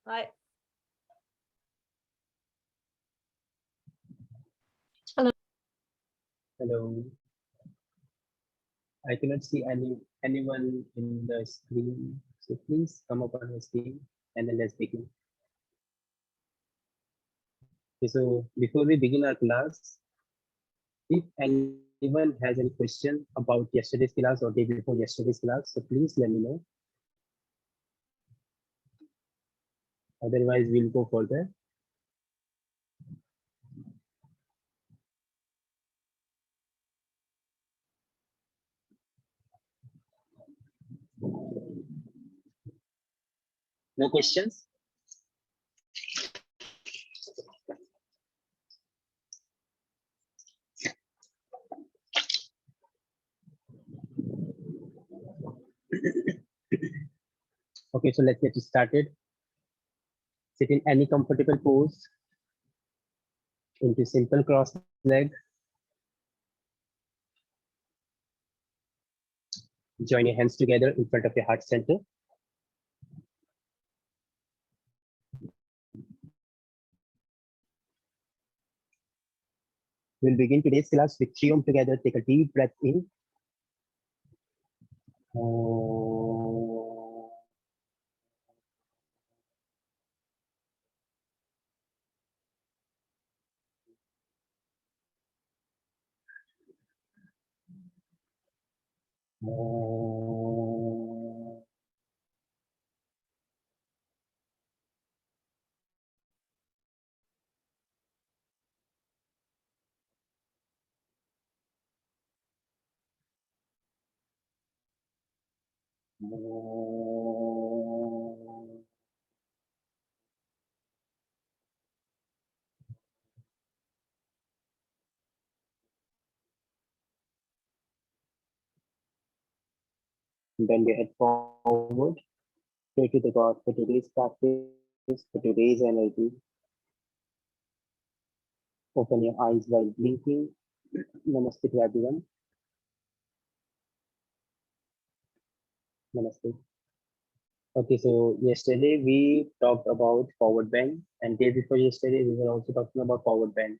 Hi. Hello. Hello. I cannot see anyone in the screen, so please come up on the screen and then let's begin. Okay, so before we begin our class, if anyone has any question about yesterday's class or day before yesterday's class, so please let me know. Otherwise, we'll go further. No questions? Okay, so let's get started. Sit in any comfortable pose into simple cross leg. Join your hands together in front of your heart center. We'll begin today's class with 3 Om together. Take a deep breath in. Bend your head forward. Pray to the God for today's practice, for today's energy. Open your eyes while blinking. Namaste to everyone. Namaste. Okay, so yesterday we talked about forward bend, and day before yesterday we were also talking about forward bend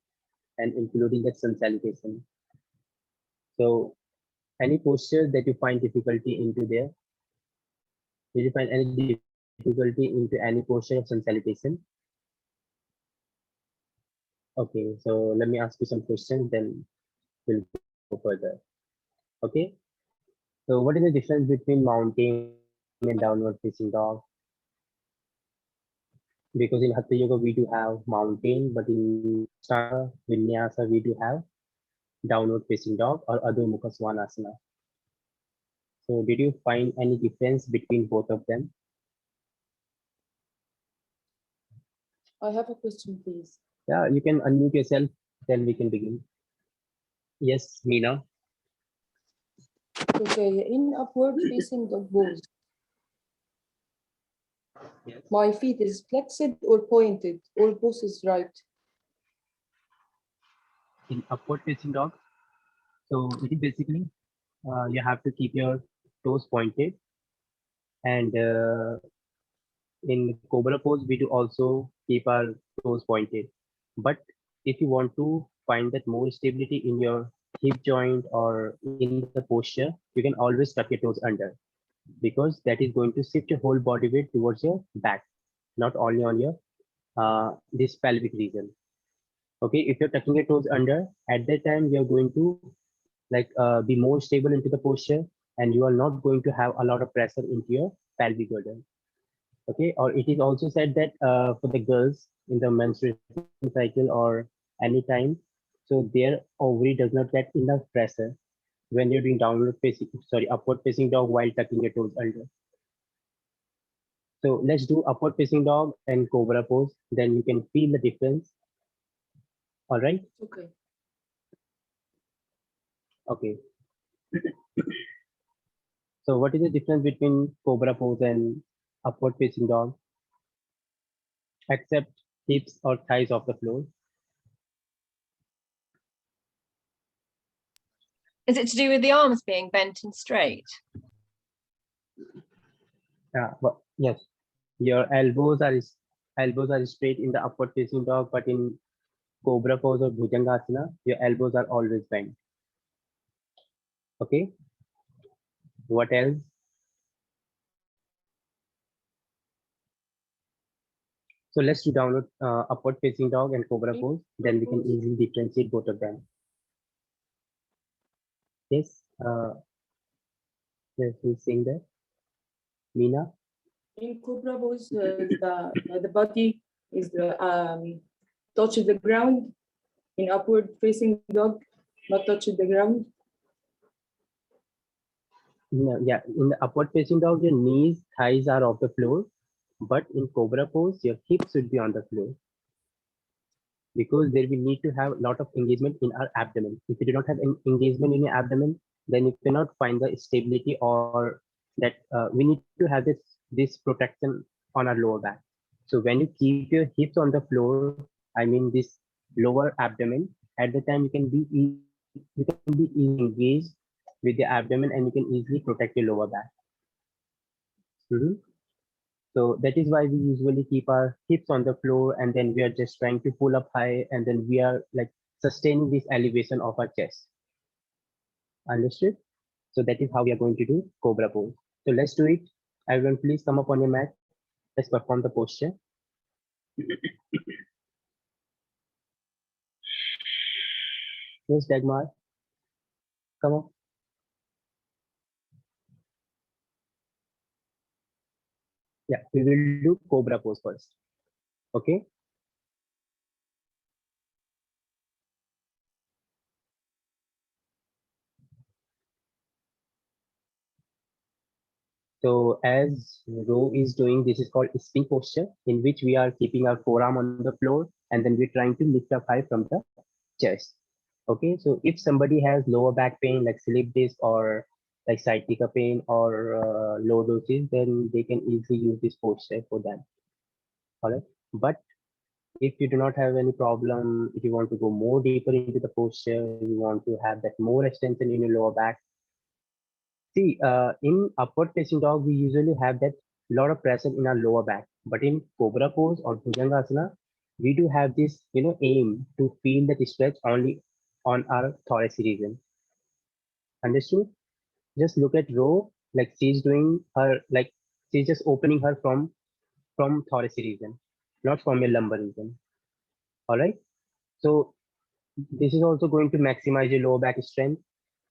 and including the sun salutation. So, any posture that you find difficulty into there? Did you find any difficulty into any posture of sun salutation? Okay, so let me ask you some questions, then we'll go further. Okay, so what is the difference between mountain and downward facing dog? Because in Hatha Yoga we do have mountain, but in Ashtanga, Vinyasa we do have downward facing dog or Adho Mukha Svanasana. So did you find any difference between both of them? I have a question, please. Yeah, you can unmute yourself, then we can begin. Yes, Meena. Okay, in upward facing dog pose, Yes. my feet is flexed or pointed, or both is right. In upward facing dog, so it is basically you have to keep your toes pointed, and in Cobra Pose we do also keep our toes pointed. But if you want to find that more stability in your hip joint or in the posture, you can always tuck your toes under, because that is going to shift your whole body weight towards your back, not only on your this pelvic region. Okay, if you're tucking your toes under, at that time you're going to be more stable into the posture, and you are not going to have a lot of pressure into your pelvic girdle. Okay, or it is also said that for the girls in the menstruation cycle or any time, so their ovary does not get enough pressure when you're doing upward facing dog while tucking your toes under. So let's do upward facing dog and Cobra Pose, then you can feel the difference. All right. Okay. Okay. So what is the difference between Cobra Pose and upward facing dog? Except hips or thighs off the floor. Is it to do with the arms being bent and straight? Yes, your elbows are straight in the upward facing dog, but in Cobra Pose or Bhujangasana, your elbows are always bent. Okay. What else? So let's do download upward facing dog and Cobra In Pose. Then we can pose, easily differentiate both of them. Yes. Yes, who's saying that? Meena. in Cobra pose, the body is touches the ground. In upward facing dog, not touches the ground. No, yeah, in the upward facing dog, your knees, thighs are off the floor, but in Cobra Pose, your hips should be on the floor because there we need to have a lot of engagement in our abdomen. If you do not have any engagement in your abdomen, then you cannot find the stability or that we need to have this protection on our lower back. So when you keep your hips on the floor, I mean this lower abdomen, at the time you can be easily engaged with the abdomen and you can easily protect your lower back. Mhm. So that is why we usually keep our hips on the floor and then we are just trying to pull up high and then we are like sustaining this elevation of our chest. Understood? So that is how we are going to do Cobra Pose. So let's do it. Everyone, please come up on your mat. Let's perform the posture. Yes, Dagmar, come up. Yeah, we will do Cobra Pose first. Okay. So as Ro is doing, this is called spin posture, in which we are keeping our forearm on the floor and then we're trying to lift up high from the chest. Okay, so if somebody has lower back pain like slip disc or like sciatica pain or lordosis, then they can easily use this posture for that. All right, but if you do not have any problem, if you want to go more deeper into the posture, you want to have that more extension in your lower back. See, in upward facing dog, we usually have that lot of pressure in our lower back. But in Cobra Pose or Bhujangasana, we do have this, aim to feel that stretch only on our thoracic region. Understood? Just look at Ro, like she's doing her, like she's just opening her from thoracic region, not from your lumbar region. All right. So this is also going to maximize your lower back strength.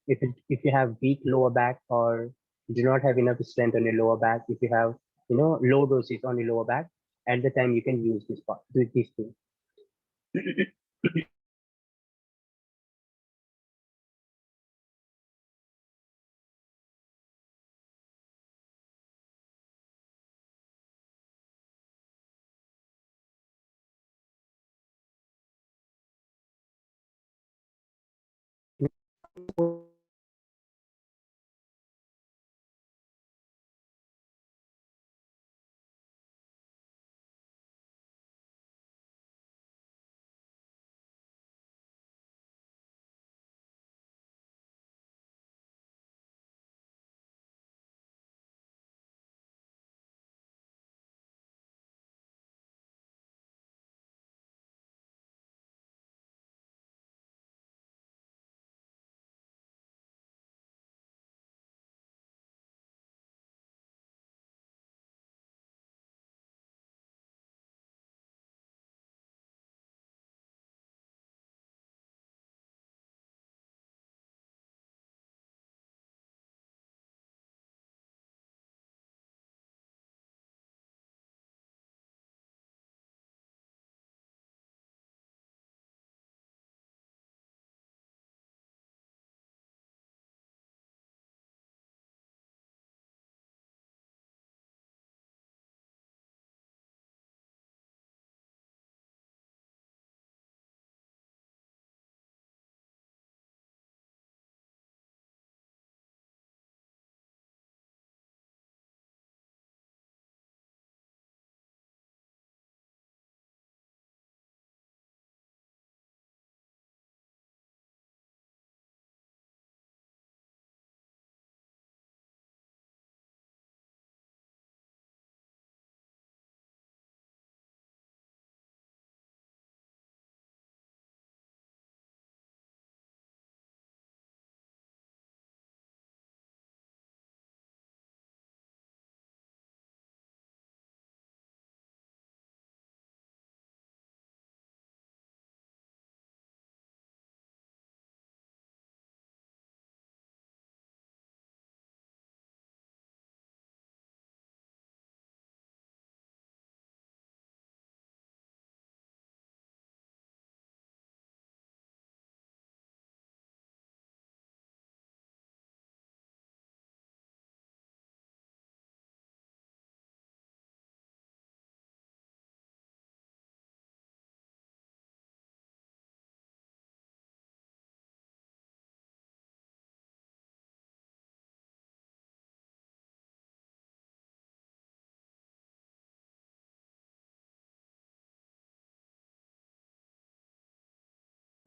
If you have weak lower back or do not have enough strength on your lower back, if you have low doses on your lower back, at the time you can use this part, do this thing.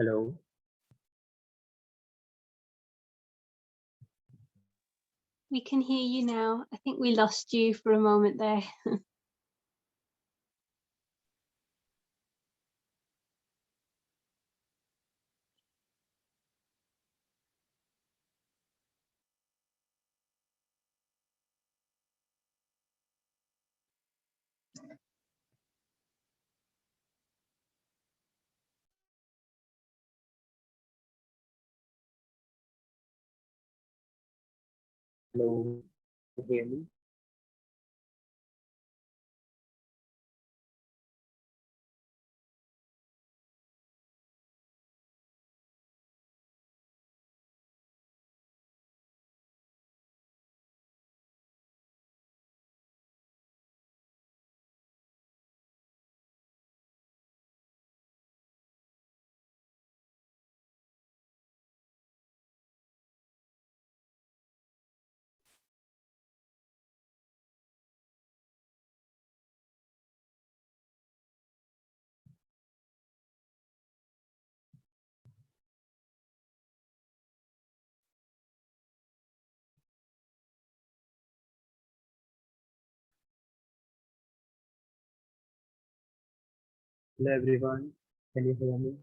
Hello. We can hear you now. I think we lost you for a moment there. Hello. Can you hear me? Hello everyone. Can you hear me?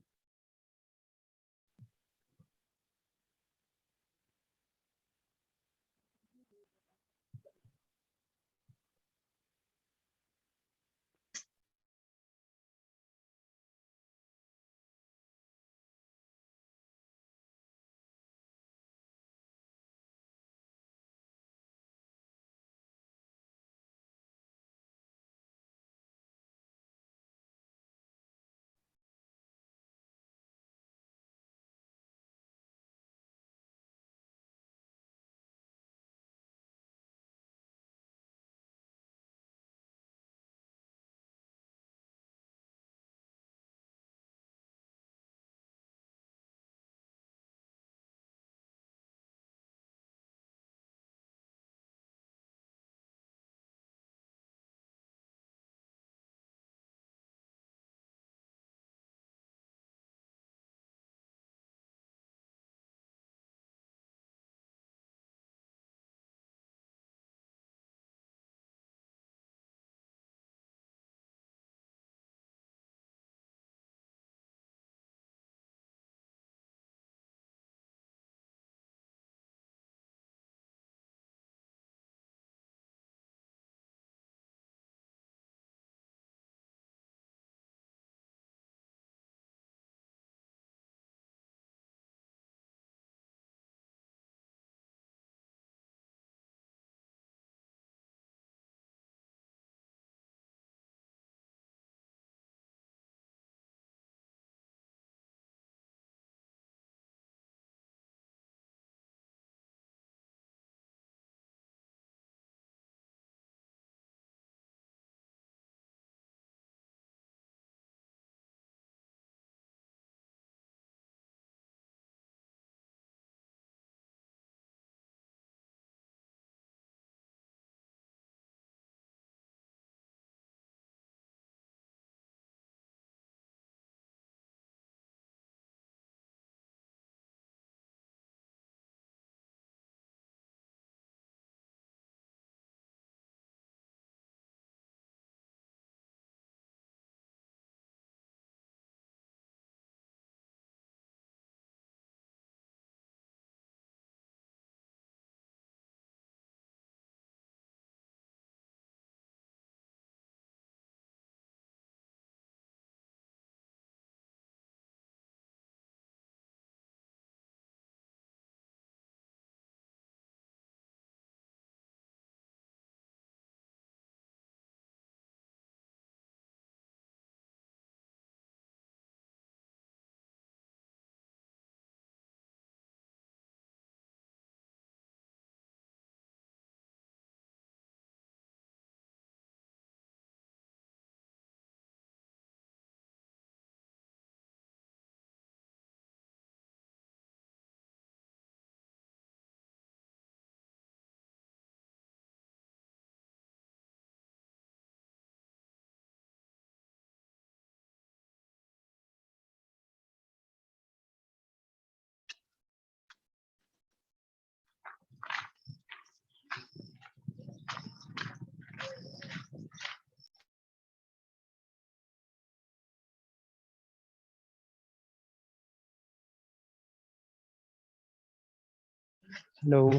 Hello.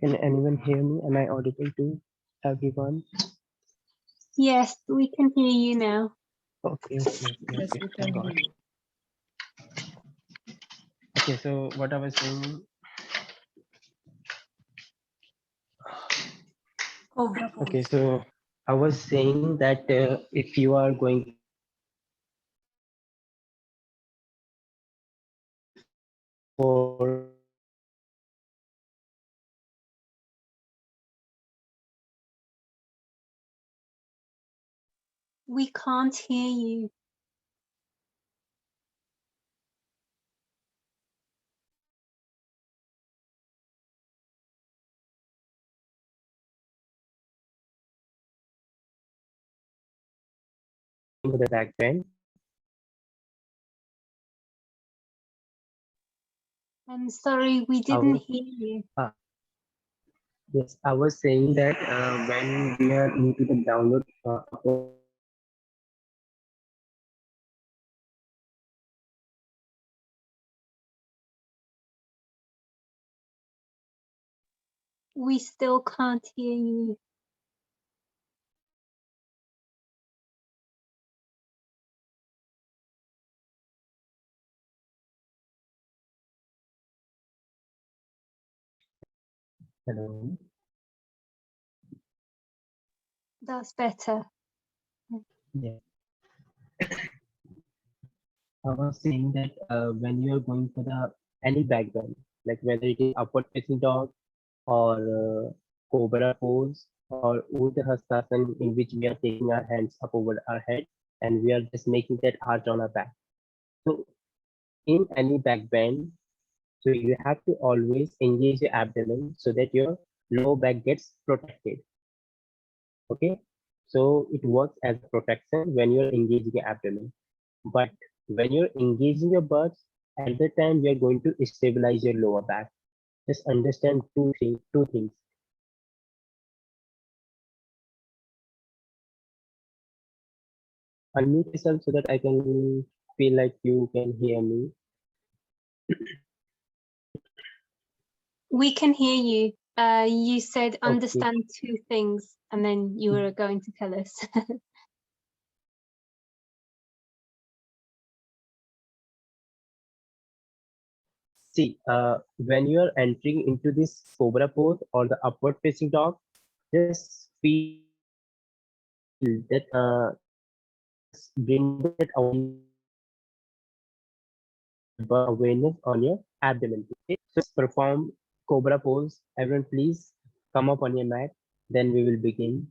Can anyone hear me? Am I audible to everyone? Yes, we can hear you now. Okay. Yes, we can hear you. Okay, so what I was saying. Cobra pose. Okay, so I was saying that if you are going for We can't hear you. the backbend, I'm sorry, we didn't hear you. yes, I was saying that when we are into the download We still can't hear you. hello. That's better. Yeah, I was saying that when you are going for the any backbend, like whether it is upward facing dog or cobra pose or Uttarhastasan, in which we are taking our hands up over our head and we are just making that arch on our back. So in any back bend, so you have to always engage your abdomen so that your lower back gets protected. Okay, so it works as a protection when you're engaging your abdomen. But when you're engaging your butt, at the time you're going to stabilize your lower back. Just understand two things. Unmute yourself so that I can feel like you can hear me. We can hear you. You said Okay. understand two things, and then you were going to tell us. See, when you are entering into this cobra pose or the upward facing dog, just feel that bring that awareness on your abdomen. Okay? So perform cobra pose. Everyone, please come up on your mat. Then we will begin.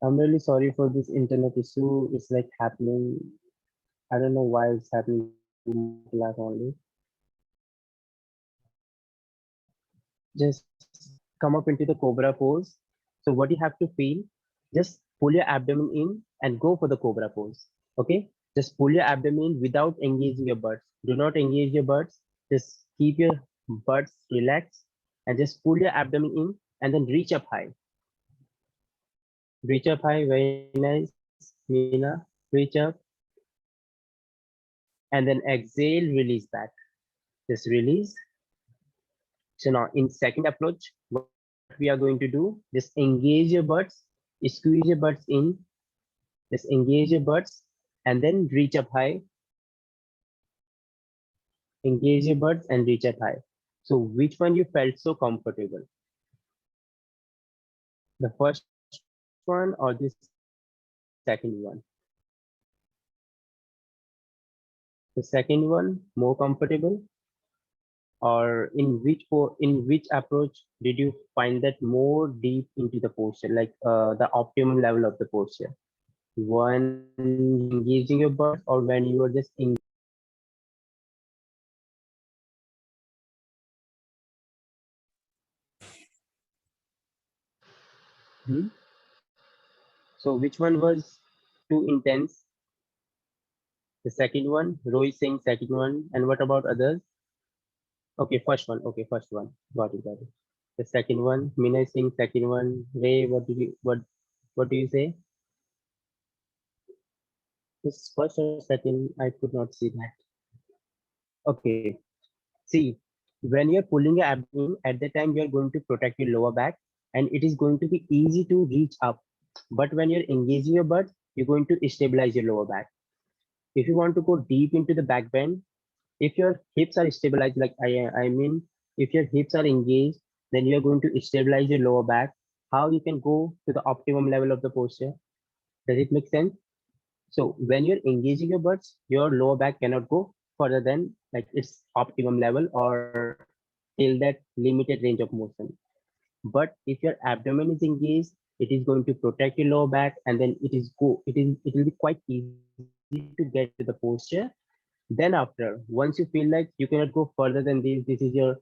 I'm really sorry for this internet issue. It's like happening. I don't know why it's happening to my class only. Just come up into the cobra pose. So what you have to feel, just pull your abdomen in and go for the cobra pose. Okay, just pull your abdomen without engaging your buttocks. Do not engage your buttocks. Just keep your buttocks relaxed and just pull your abdomen in and then reach up high. Reach up high. Very nice, Meena. Reach up and then exhale, release back. Just release. So now in second approach, what we are going to do, just engage your butts, squeeze your butts in, just engage your butts and then reach up high. Engage your butts and reach up high. So which one you felt so comfortable? The first one or the second one? The second one more comfortable? Or in which approach did you find that more deep into the posture, like the optimum level of the posture? One engaging your butt or when you are just So which one was too intense? The second one, Roy is saying second one. And what about others? Okay, first one. Okay, first one. Got it, got it. The second one, Mina is saying second one. Ray, what do you say? This first or second, I could not see that. Okay. See, when you're pulling your abdomen, at the time you're going to protect your lower back and it is going to be easy to reach up. But when you're engaging your butt, you're going to stabilize your lower back. If you want to go deep into the back bend, if your hips are stabilized, like I mean, if your hips are engaged, then you're going to stabilize your lower back. How you can go to the optimum level of the posture? Does it make sense? So when you're engaging your butts, your lower back cannot go further than like its optimum level or till that limited range of motion. But if your abdomen is engaged, it is going to protect your lower back, and then it will be quite easy to get to the posture. Then after, once you feel like you cannot go further than this is your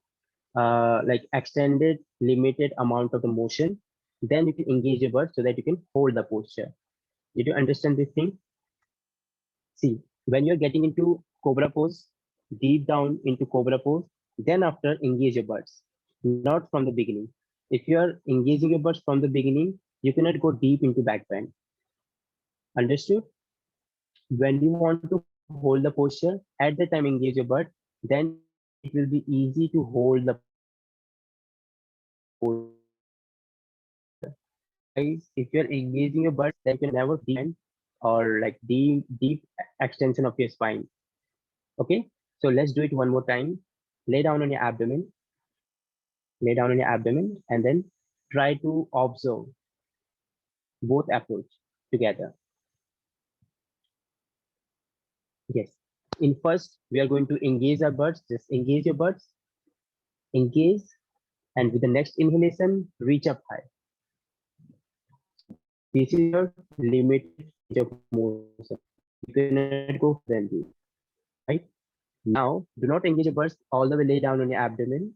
like extended limited amount of the motion, then you can engage your butt so that you can hold the posture. Did you understand this thing? See, when you're getting into Cobra Pose, deep down into Cobra Pose, then after engage your buds, not from the beginning. If you're engaging your buds from the beginning, you cannot go deep into back bend. Understood? When you want to hold the posture, at the time engage your butt, then it will be easy to hold the posture. Otherwise, if you're engaging your butt, then you can never deep or like deep extension of your spine. Okay, so let's do it one more time. Lay down on your abdomen, lay down on your abdomen, and then try to observe both approach together. Yes. In first, we are going to engage our buds. Just engage your buds, engage, and with the next inhalation, reach up high. This is your limited range of motion. You cannot go further than this, right? Now, do not engage your buds all the way lay down on your abdomen.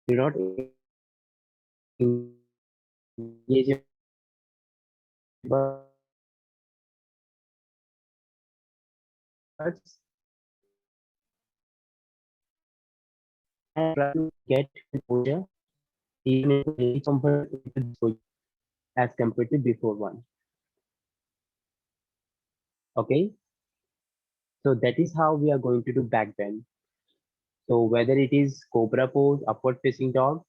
Do not engage your buds and try to get the posture even if very comfort into this position as compared to before one. Okay, so that is how we are going to do back bend. So whether it is Cobra Pose, upward facing dog,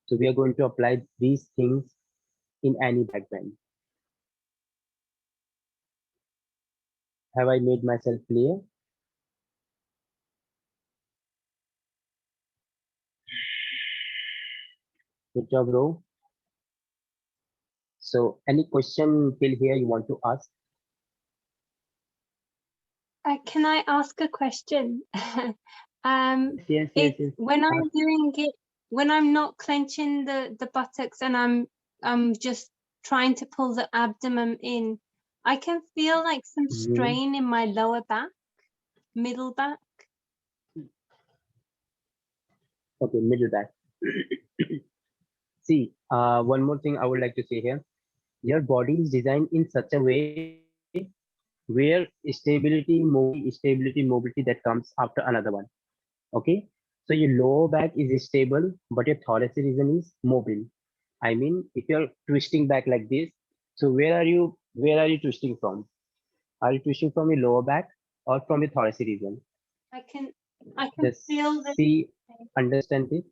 so we are going to apply these things in any back bend. Have I made myself clear? Good job, bro. So any question till here you want to ask? Can I ask a question? Yes. When I'm doing it, when I'm not clenching the buttocks and I'm just trying to pull the abdomen in, I can feel like some strain in my lower back, middle back. Okay, middle back. See, one more thing I would like to say here. Your body is designed in such a way where stability, mobility that comes after another one. Okay, so your lower back is stable, but your thoracic region is mobile. I mean, if you're twisting back like this, so where are you twisting from? Are you twisting from your lower back or from your thoracic region? I can Just feel that. see, understand this.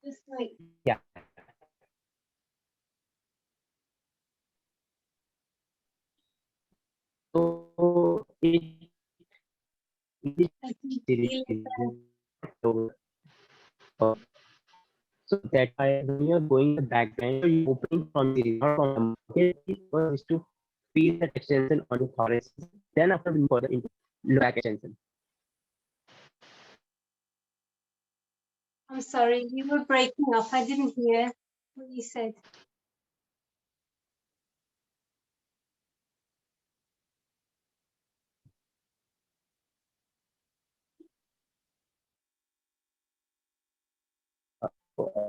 Just like, Yeah. So I can feel it. so that why when you're going the back bend, you're opening from the series, not from the market. First is to feel that extension on your thorax. Then after we move further into low back extension. I'm sorry, you were breaking up. I didn't hear what you said.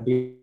Do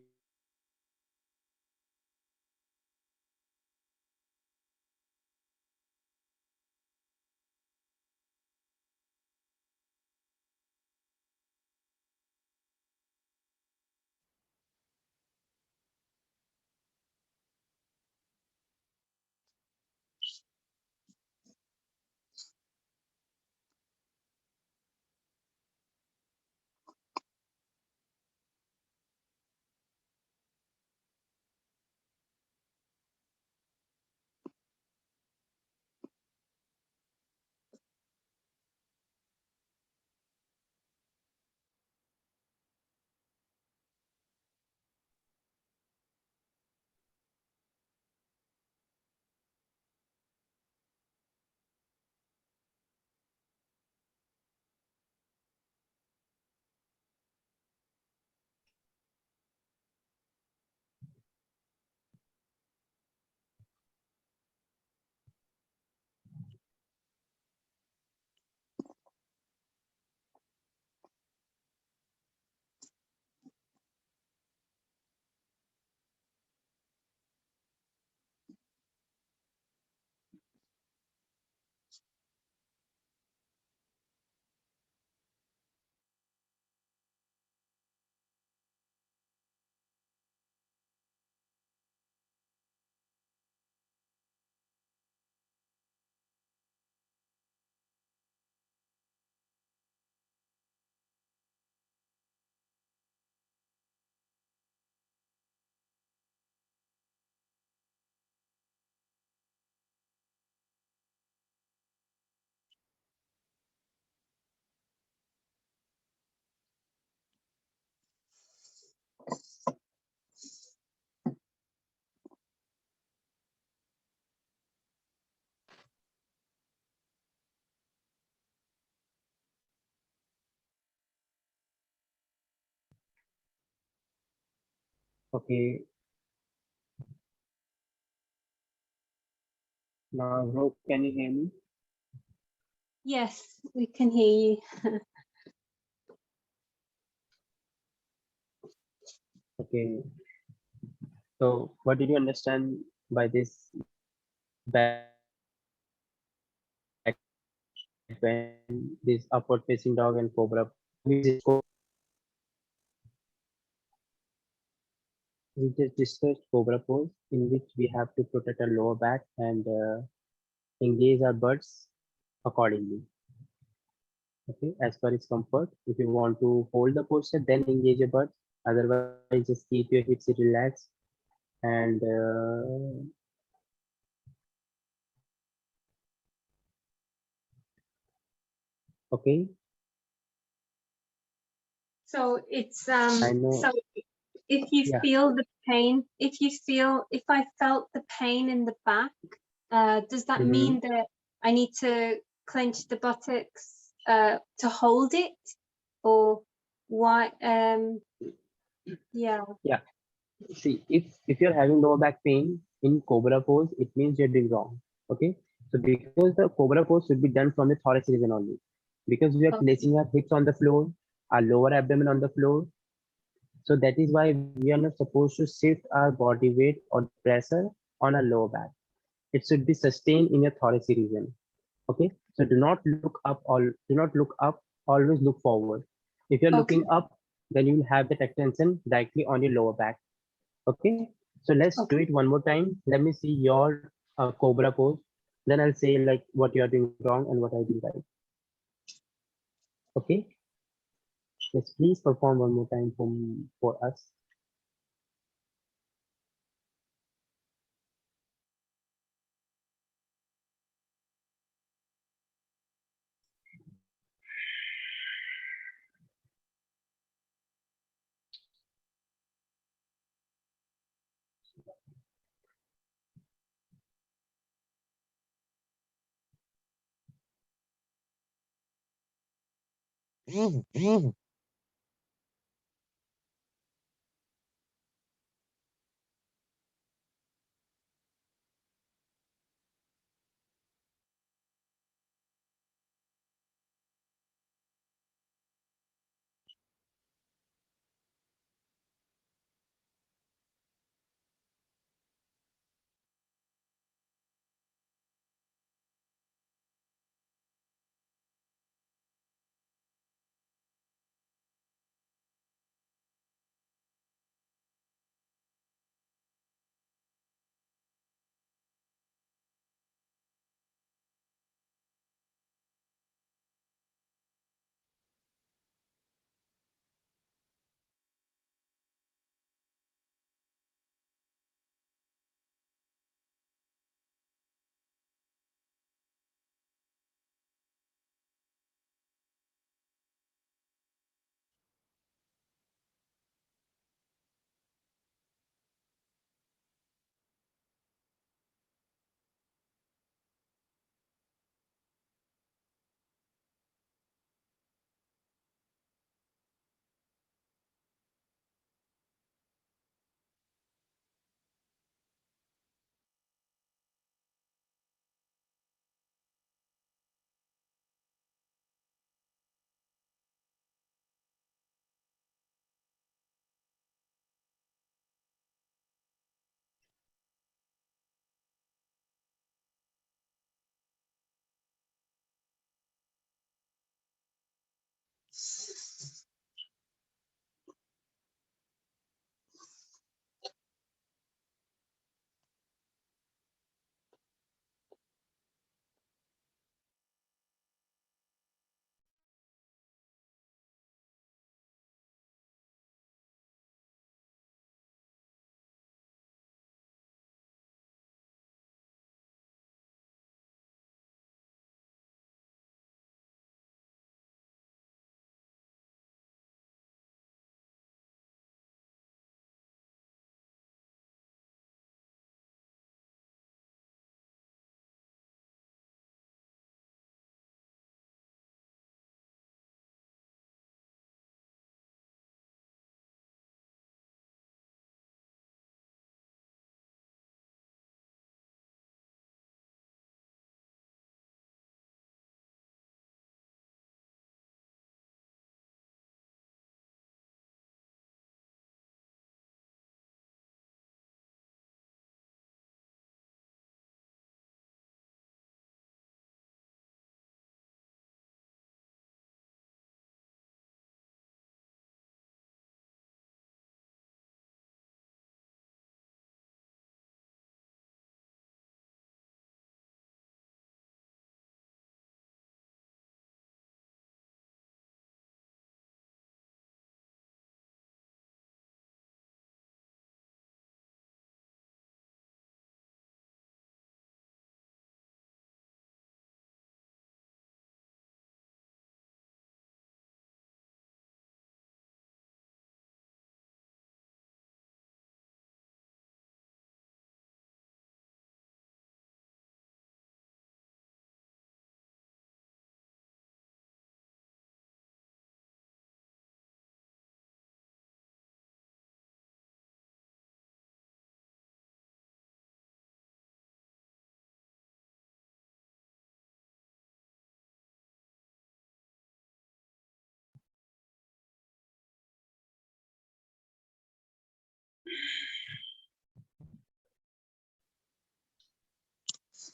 Okay. Now, Ro, can you hear me? Yes, we can hear you. Okay. So, what did you understand by this backbend, this upward facing dog and cobra? We just discussed Cobra Pose, in which we have to protect our lower back and engage our buds accordingly. Okay, as per its comfort. If you want to hold the posture, then engage your buds. Otherwise, just keep your hips relaxed and okay. So it's I know. so if you Yeah. feel the pain, if I felt the pain in the back, does that mean that I need to clench the buttocks to hold it, or why? Yeah. Yeah. See, if you're having lower back pain in Cobra Pose, it means you're doing wrong. Okay. So because the Cobra Pose should be done from the thoracic region only, because we are Okay. placing our hips on the floor, our lower abdomen on the floor. So that is why we are not supposed to shift our body weight or pressure on our lower back. It should be sustained in your thoracic region. Okay. So do not look up, always look forward. If you're Okay. looking up, then you will have that extension directly on your lower back. Okay. So let's do Okay. it one more time. Let me see your cobra pose. Then I'll say like what you are doing wrong and what I do right. Okay. Yes, please perform one more time for us.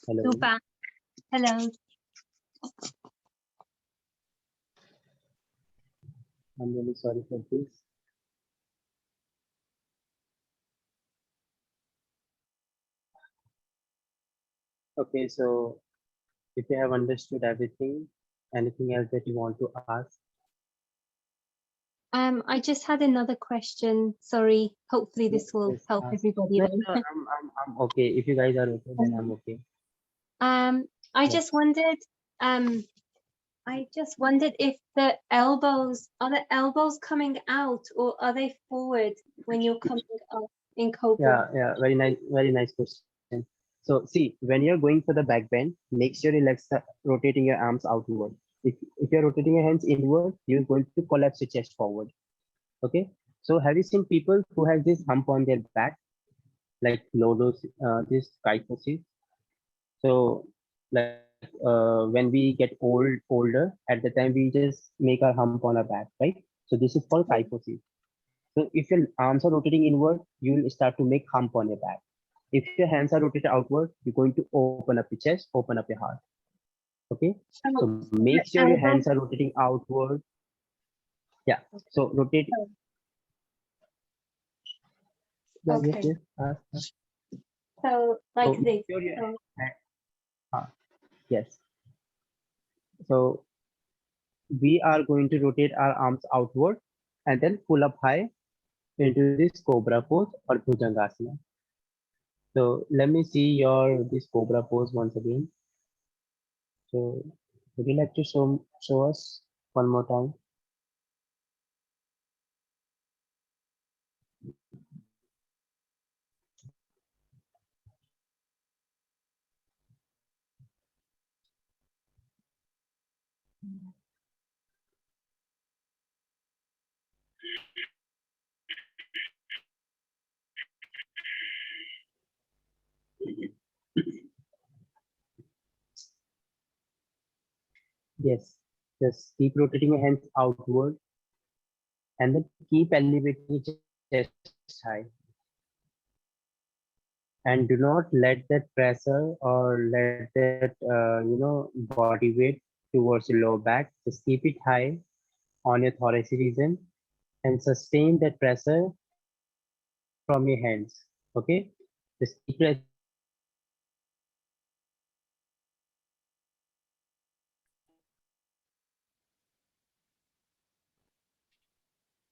Hello. Super. Hello. I'm really sorry for this. Okay, so if you have understood everything, anything else that you want to ask? I just had another question. Sorry. Hopefully this will Yes, help ask. everybody. No, though. no, I'm okay. If you guys are okay, then I'm okay. I Yeah. just wondered, if the elbows, are the elbows coming out or are they forward when you're coming up in Cobra? Yeah, very nice question. So see, when you're going for the back bend, make sure you rotating your arms outward. If you're rotating your hands inward, you're going to collapse your chest forward. Okay. So have you seen people who have this hump on their back, like this kyphosis? So like when we get older, at the time we just make our hump on our back, right? So this is called kyphosis. So if your arms are rotating inward, you will start to make hump on your back. If your hands are rotated outward, you're going to open up your chest, open up your heart. Okay. So make sure your hands are rotating outward. Yeah. So rotate. Yeah, yes, Okay. yes. So like So this. sure your So, yes. So we are going to rotate our arms outward and then pull up high into this Cobra pose or Bhujangasana. So let me see your this Cobra pose once again. So would you like to show us one more time? Yes. Just keep rotating your hands outward and then keep elevating your chest high. And do not let that pressure or let that body weight towards your lower back. Just keep it high on your thoracic region and sustain that pressure from your hands. Okay, just keep pressing your hands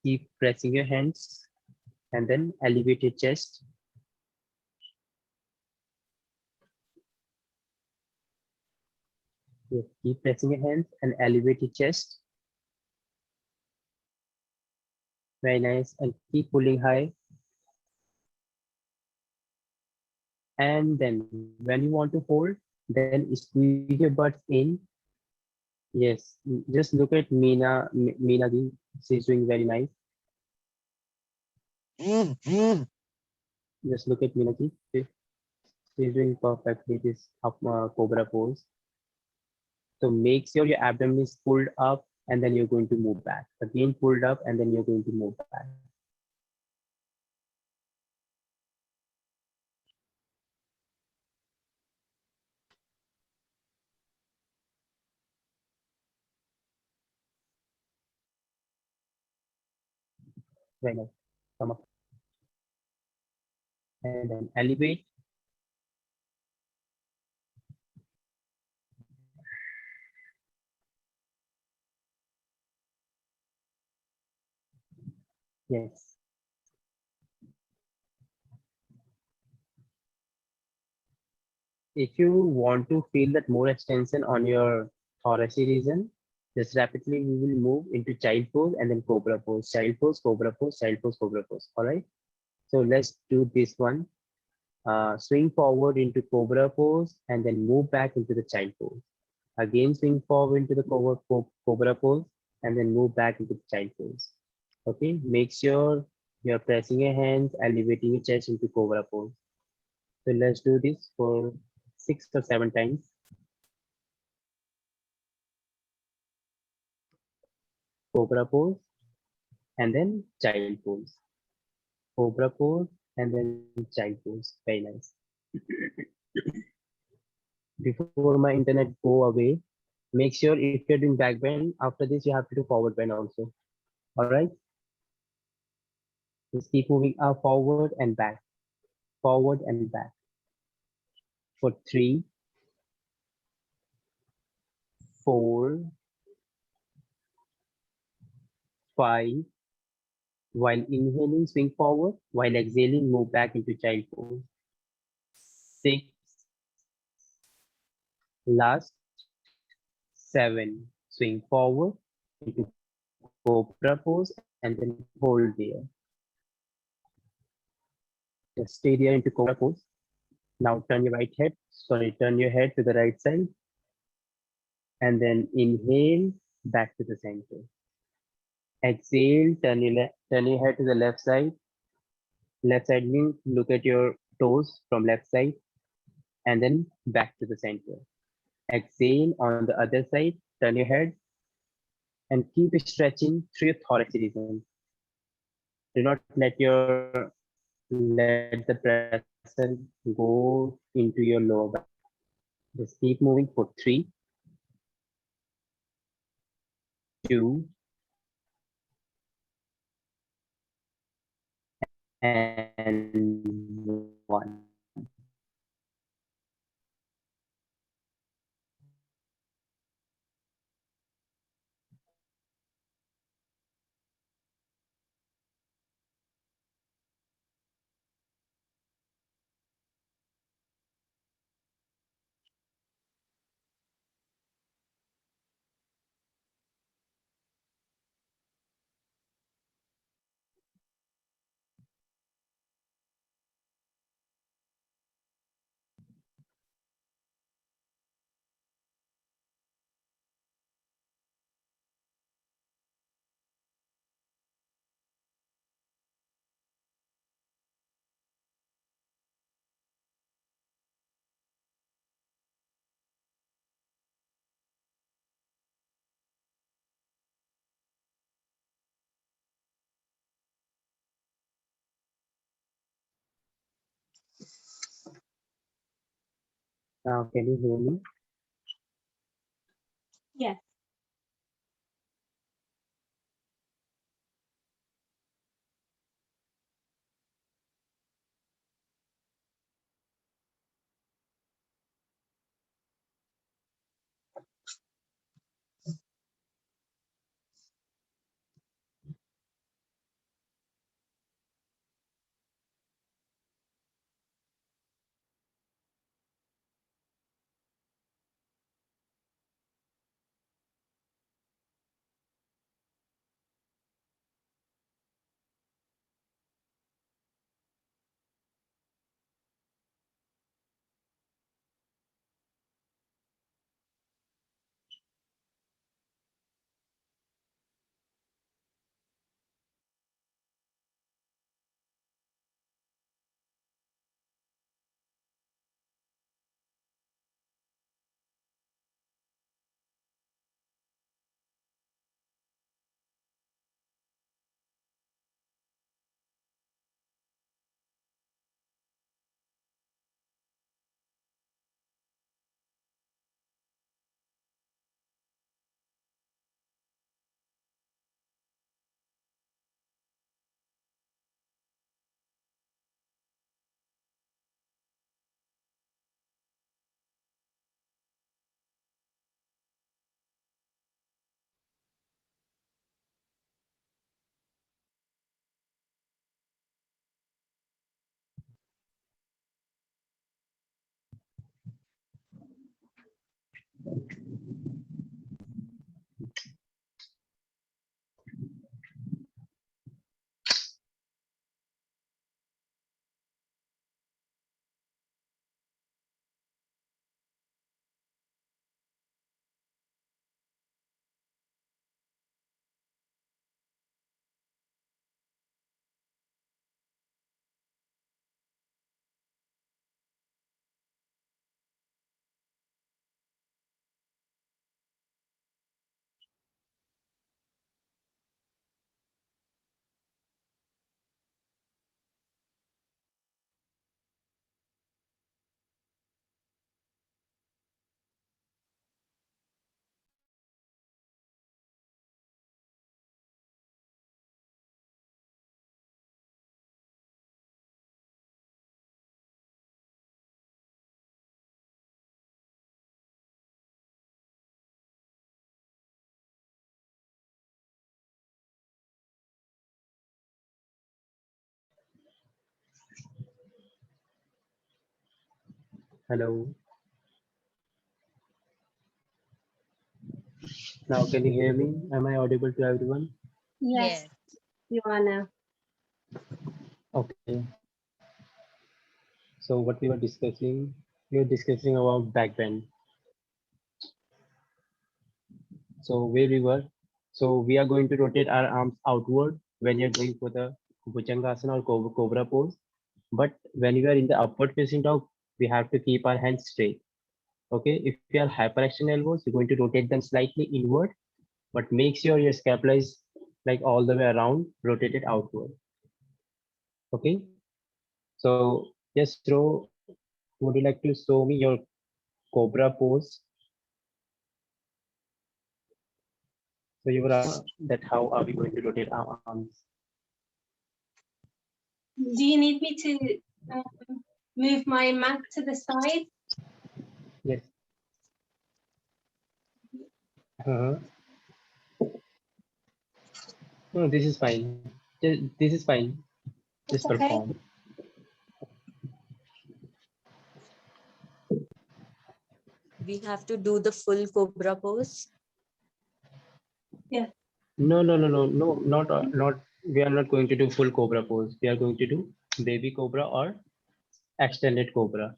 keep pressing your hands and then elevate your chest. Yes, keep pressing your hands and elevate your chest. Very nice. And keep pulling high. And then when you want to hold, then squeeze your butt in. Yes, just look at Meena ji. She's doing very nice. Just look at Meena ji. She's doing perfectly this Cobra pose. So make sure your abdomen is pulled up and then you're going to move back. Again, pulled up and then you're going to move back. Very nice. Come up. And then elevate. Yes. If you want to feel that more extension on your thoracic region, just rapidly we will move into child pose and then Cobra pose, child pose, Cobra pose, child pose, Cobra pose. All right. So let's do this one. Swing forward into Cobra pose and then move back into the child pose. Again, swing forward into the Cobra pose and then move back into the child pose. Okay, make sure you're pressing your hands, elevating your chest into Cobra pose. So let's do this for 6 or 7 times. Cobra pose and then child pose. Cobra pose and then child pose. Very nice. before my internet go away, make sure if you're doing back bend, after this you have to do forward bend also. All right. Just keep moving up, forward and back for 3, 4, 5. While inhaling, swing forward. While exhaling, move back into child pose. 6. Last. 7. Swing forward into Cobra pose and then hold there. Just stay there into Cobra pose. Now turn your head to the right side. And then inhale back to the center. Exhale, turn your head to the left side. Left side means look at your toes from left side and then back to the center. Exhale on the other side, turn your head and keep stretching through your thoracic region. Do not let the pressure go into your lower back. Just keep moving for 3, 2, and 1. Now, can you hear me? Yes. Hello. Now can you hear me? Am I audible to everyone? Yes, you are now. Okay. So what we were discussing about backbend. So where we were, so we are going to rotate our arms outward when you're going for the Bhujangasana or Cobra pose. But when you are in the upward facing dog, we have to keep our hands straight. Okay, if you are hyperextend elbows, you're going to rotate them slightly inward, but make sure your scapula is like all the way around, rotated outward. Okay, so just throw. Would you like to show me your Cobra pose? So you were asking that how are we going to rotate our arms? Do you need me to move my mat to the side? Yes. No, this is fine. This is fine. Just Okay. perform. We have to do the full Cobra pose. No, not. We are not going to do full Cobra pose. We are going to do baby Cobra or extended Cobra.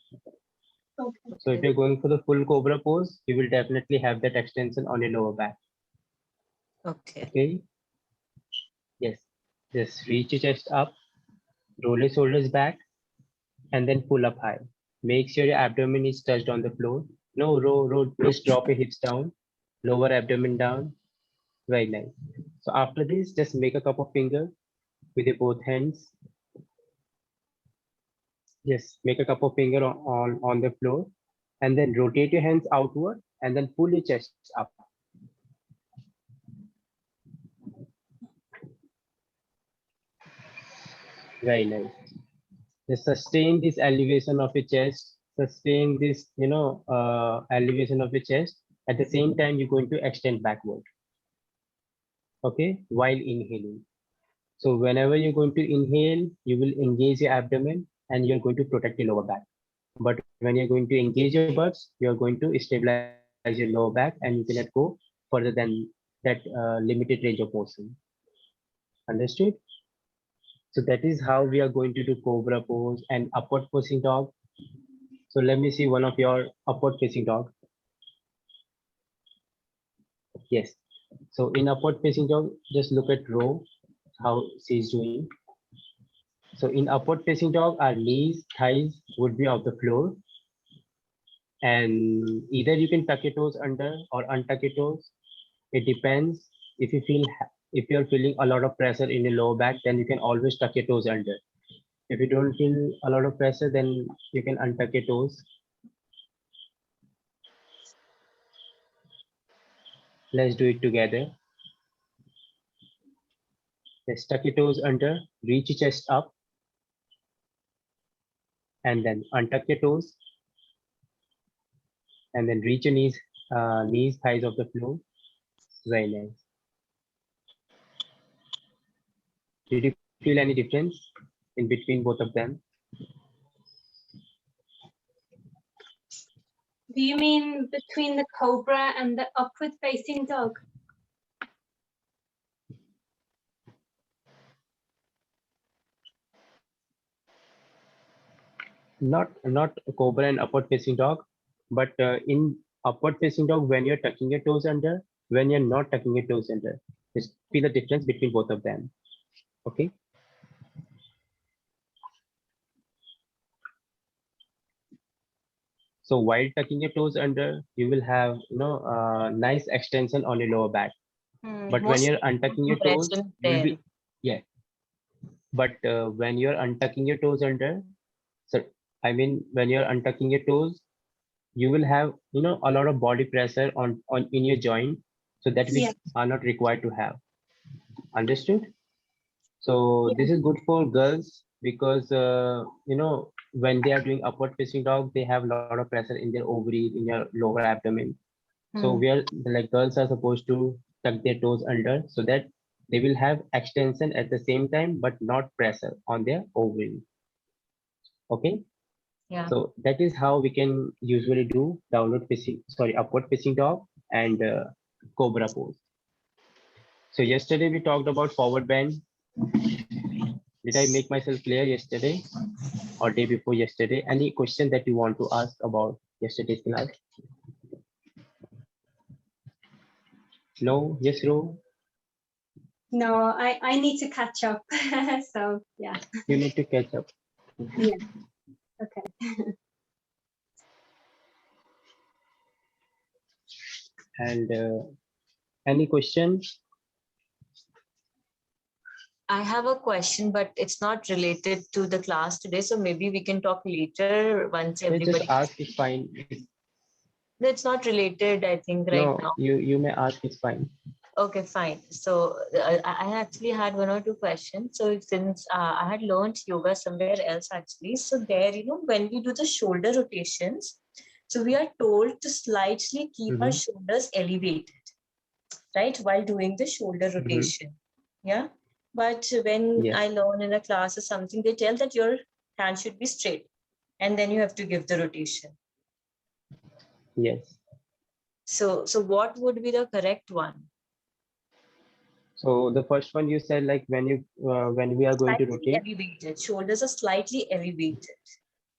Okay. So if you're going for the full Cobra pose, you will definitely have that extension on your lower back. Okay. Okay. Yes. Just reach your chest up, roll your shoulders back, and then pull up high. Make sure your abdomen is touched on the floor. No, row. Just drop your hips down, lower abdomen down. Very nice. So after this, just make a cup of finger with your both hands. Yes, make a cup of finger on the floor, and then rotate your hands outward, and then pull your chest up. Very nice. Just sustain this elevation of your chest. Sustain this, elevation of your chest. At the same time, you're going to extend backward. Okay, while inhaling. So whenever you're going to inhale, you will engage your abdomen and you're going to protect your lower back. But when you're going to engage your buttocks, you're going to stabilize your lower back and you cannot go further than that limited range of motion. Understood? So that is how we are going to do Cobra pose and upward facing dog. So let me see one of your upward facing dog. Yes. So in upward facing dog, just look at row, how she's doing. So in upward facing dog, our knees, thighs would be off the floor. And either you can tuck your toes under or untuck your toes. It depends. If you're feeling a lot of pressure in your lower back, then you can always tuck your toes under. If you don't feel a lot of pressure, then you can untuck your toes. Let's do it together. Let's tuck your toes under, reach your chest up, and then untuck your toes, and then reach your knees, thighs off the floor. Very nice. Did you feel any difference in between both of them? Do you mean between the Cobra and the upward facing dog? Not Cobra and upward facing dog, but in upward facing dog, when you're tucking your toes under, when you're not tucking your toes under, just feel the difference between both of them. Okay. So while tucking your toes under, you will have nice extension on your lower back. But when you're untucking your toes, you'll be, yeah. But when you're untucking your toes under, so I mean when you're untucking your toes, you will have a lot of body pressure on in your joint, so that we are not required to have. Understood? So this is good for girls because when they are doing upward facing dog, they have a lot of pressure in their ovaries, in your lower abdomen. So we are like girls are supposed to tuck their toes under so that they will have extension at the same time, but not pressure on their ovary. Okay. Yeah. So that is how we can usually do upward facing dog and cobra pose. So yesterday we talked about forward bend. Did I make myself clear yesterday or day before yesterday? Any question that you want to ask about yesterday's class? No? Yes, Ro? No, I need to catch up. So yeah. You need to catch up. Yeah. Okay. And any questions? I have a question, but it's not related to the class today. So maybe we can talk later once Okay, everybody. just ask, it's fine. It's not related, I think, right No, now. you may ask, it's fine. Okay, fine. So I actually had one or two questions. So since I had learned yoga somewhere else actually, so there, when we do the shoulder rotations, so we are told to slightly keep our shoulders elevated, right, while doing the shoulder rotation. Yeah. But when Yes. I learn in a class or something, they tell that your hand should be straight and then you have to give the rotation. Yes. So what would be the correct one? So the first one you said, like when we are going to Slightly rotate. elevated. Shoulders are slightly elevated.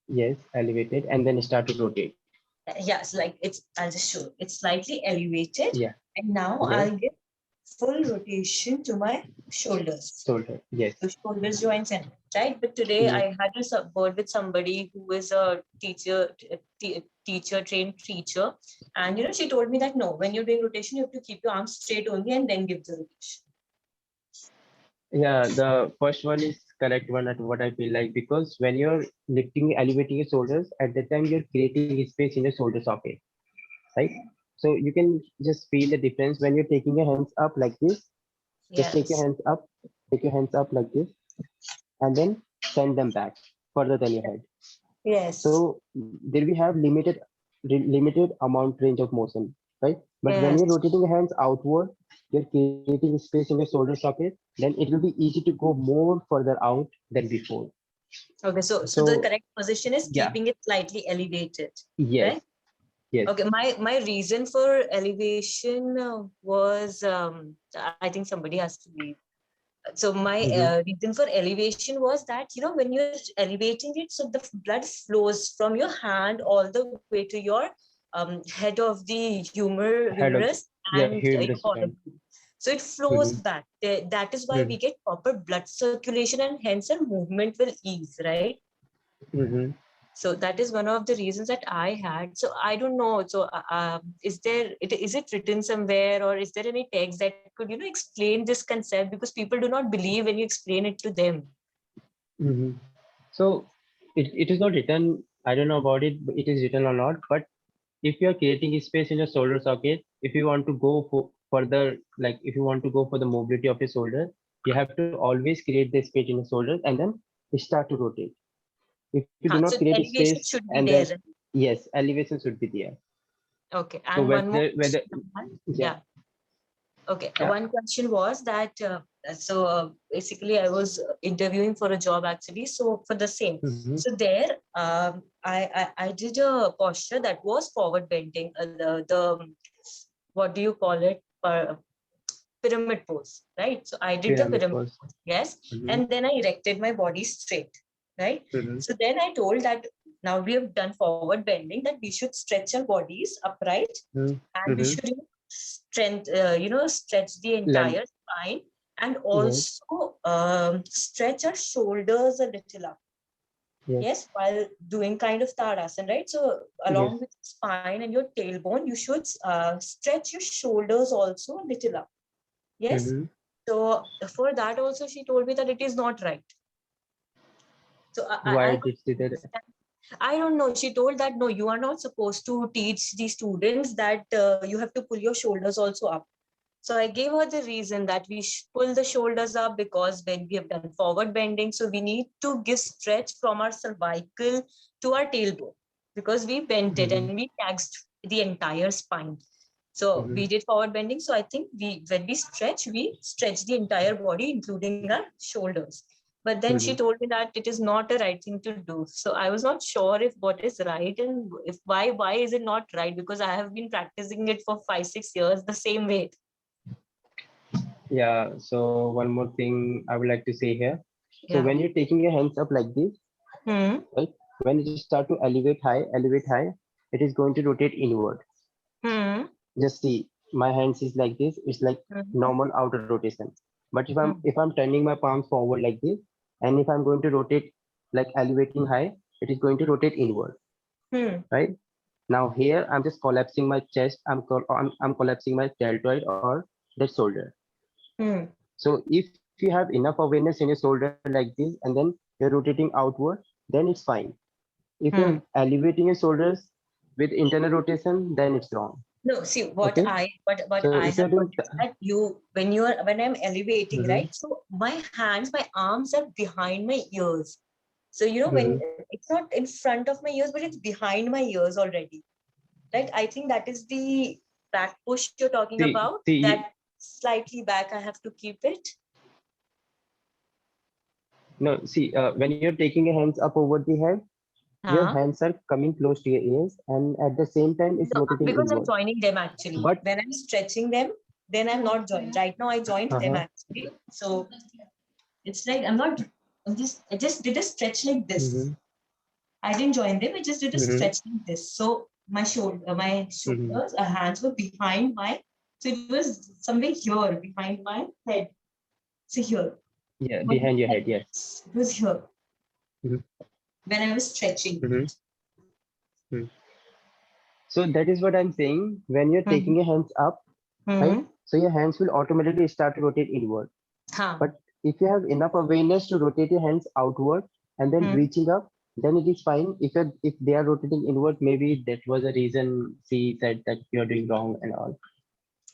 Yes, elevated, and then start to rotate. Yes, like I'll just show. It's slightly elevated. Yeah. And now Yes. I'll give full rotation to my shoulders. Shoulder. Yes. So shoulders, joints, and right. But today I had a word with somebody who is a teacher, trained teacher, and she told me that no, when you're doing rotation, you have to keep your arms straight only and then give the rotation. Yeah, the first one is correct one at what I feel like, because when you're elevating your shoulders, at that time you're creating a space in your shoulder socket, right? So you can just feel the difference when you're taking your hands up like this. Just take your hands up like this, and then send them back further than your head. Yes. So there we have limited amount range of motion, right? But when you're rotating your hands outward, you're creating space in your shoulder socket, then it will be easy to go more further out than before. Okay, so the correct position is keeping it slightly elevated. Yes. Right? Yes. Okay, my reason for elevation was I think somebody has to leave. So my reason for elevation was that when you're elevating it, so the blood flows from your hand all the way to your head of the humerus and your collarbone. So it flows back. That is why we get proper blood circulation, and hence our movement will ease, right? So that is one of the reasons that I had. So I don't know. So is it written somewhere, or is there any text that could explain this concept? Because people do not believe when you explain it to them. So it is not written. I don't know about it. It is written or not. But if you are creating a space in your shoulder socket, if you want to go further, like if you want to go for the mobility of your shoulder, you have to always create the space in your shoulders and then start to rotate. If you do not create a space, and then yes, elevation should be there. Okay, and so one more. Okay, one question was that basically I was interviewing for a job actually, so for the same. So there I did a posture that was forward bending, the what do you call it, pyramid pose, right? So I did the pyramid pose, yes, and then I erected my body straight, right? So then I told that now we have done forward bending, that we should stretch our bodies upright, and we should stretch the entire spine, and also stretch our shoulders a little up. Yes, while doing kind of Tadasana, right? So along with spine and your tailbone, you should stretch your shoulders also a little up. Yes. So for that also, she told me that it is not right. So I don't know. She told that no, you are not supposed to teach the students that you have to pull your shoulders also up. So I gave her the reason that we pull the shoulders up because when we have done forward bending, so we need to give stretch from our cervical to our tailbone, because we bent it and we taxed the entire spine. So we did forward bending. So I think when we stretch the entire body, including our shoulders. But then she told me that it is not a right thing to do. So I was not sure if what is right and if why is it not right? Because I have been practicing it for 5-6 years the same way. Yeah. So one more thing I would like to say here. So Yeah. when you're taking your hands up like this, right? When you start to elevate high, it is going to rotate inward. Just see, my hands is like this. It's like normal outer rotation. But if I'm turning my palms forward like this, and if I'm going to rotate like elevating high, it is going to rotate inward. Right? Now here I'm just collapsing my chest. I'm collapsing my deltoid or the shoulder. So if you have enough awareness in your shoulder like this, and then you're rotating outward, then it's fine. If you're elevating your shoulders with internal rotation, then it's wrong. No, see what Okay? I So have if you're doing that when I'm elevating, right? So my arms are behind my ears. So when it's not in front of my ears, but it's behind my ears already. Right? I think that is the back push you're talking about. That slightly back, I have to keep it. No, see, when you're taking your hands up over the head, your hands are coming close to your ears, and at the same time, it's rotating because inward. I'm joining them actually. But when I'm stretching them, then I'm not joined. Right now, I joined them actually. So it's like I just did a stretch like this. I didn't join them. I just did a stretch like this. So my shoulders, hands were behind so it was somewhere here behind my head. So here. Yeah, behind your head, yes. It was here. When I was stretching. So that is what I'm saying. When you're taking your hands up, right? So your hands will automatically start to rotate inward. But if you have enough awareness to rotate your hands outward and then reaching up, then it is fine. If they are rotating inward, maybe that was a reason she said that you're doing wrong and all.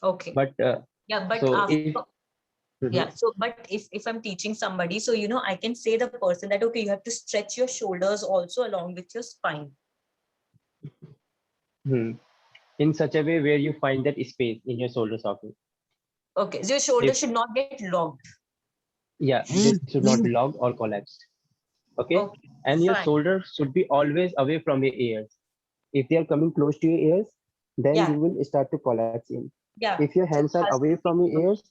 Okay. But but if I'm teaching somebody, so I can say the person that okay, you have to stretch your shoulders also along with your spine. In such a way where you find that space in your shoulder socket. Okay, so your shoulder should not get locked. Yeah, this should not be locked or collapsed. Okay, and your shoulder should be always away from your ears. If they are coming close to your ears, then you will start to collapse in. If your hands are away from your ears,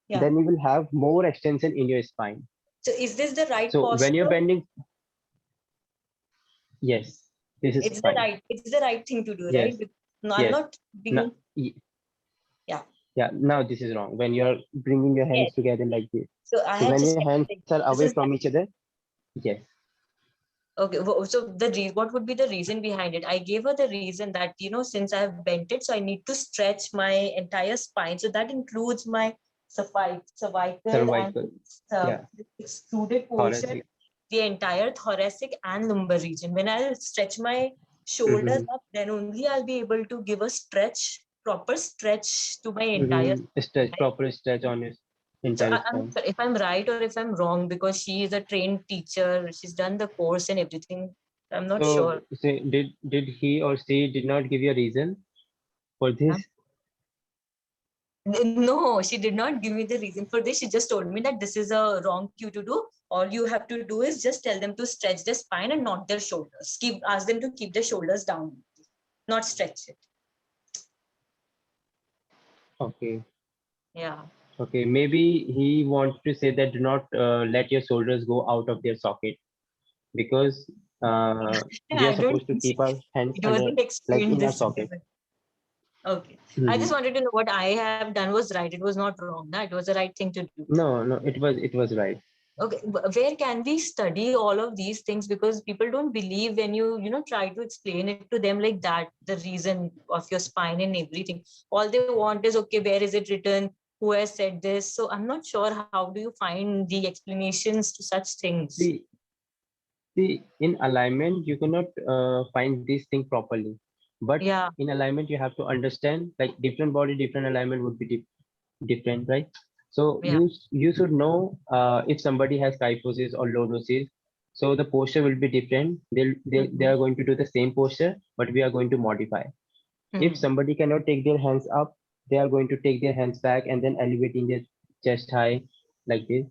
then you will have more extension in your spine. So is this the right posture? when you're bending, yes, this is it's fine. It's the right thing to do, yes. right? No, I'm not being... Yeah, now this is wrong. When you're bringing your hands together like this. So when your hands are away from each other, yes. Okay, so what would be the reason behind it? I gave her the reason that, since I have bent it, so I need to stretch my entire spine. So that includes my cervical and extruded portion, the entire thoracic and lumbar region. When I'll stretch my shoulders up, then only I'll be able to give a proper stretch to my entire proper stretch on your entire spine. So if I'm right or if I'm wrong, because she is a trained teacher, she's done the course and everything. I'm not sure. So did he or she did not give you a reason for this? No, she did not give me the reason for this. She just told me that this is a wrong cue to do. All you have to do is just tell them to stretch their spine and not their shoulders. Ask them to keep their shoulders down, not stretch it. Okay. Yeah. Okay, maybe he wants to say that do not let your shoulders go out of their socket, because we are supposed to keep our hands under, like in our socket. Okay. I just wanted to know what I have done was right. It was not wrong. It was the right thing to do. No, it was right. Okay, where can we study all of these things? Because people don't believe when you try to explain it to them like that, the reason of your spine and everything. All they want is, okay, where is it written? Who has said this? So I'm not sure how do you find the explanations to such things. See, in alignment, you cannot find this thing properly. But in alignment, you have to understand, like different body, different alignment would be different, right? So you should know if somebody has kyphosis or lordosis. So the posture will be different. They are going to do the same posture, but we are going to modify. If somebody cannot take their hands up, they are going to take their hands back and then elevating their chest high like this.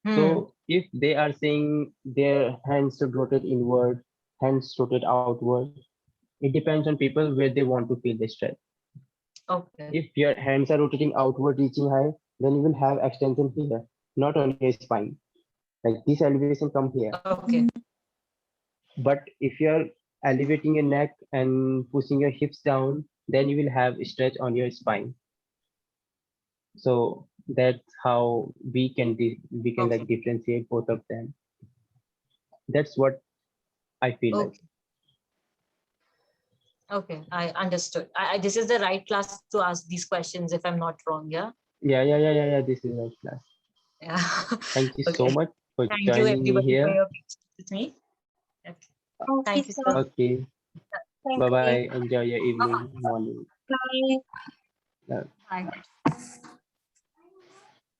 So if they are saying their hands should rotate inward, hands rotate outward, it depends on people where they want to feel the stretch. Okay. If your hands are rotating outward, reaching high, then you will have extension here, not on your spine. Like this elevation come here. Okay. But if you are elevating your neck and pushing your hips down, then you will have stretch on your spine. So that's how we can Okay. like differentiate both of them. That's what I feel like. Okay. Okay, I understood. This is the right class to ask these questions if I'm not wrong, yeah? Yeah. This is right class. Yeah. Thank you so Okay. much for Thank you joining me everybody for here. your patience with me. Okay. Thank you, sir. Okay. Thank Bye you. bye. Enjoy your evening, morning. Bye. Yeah. Bye.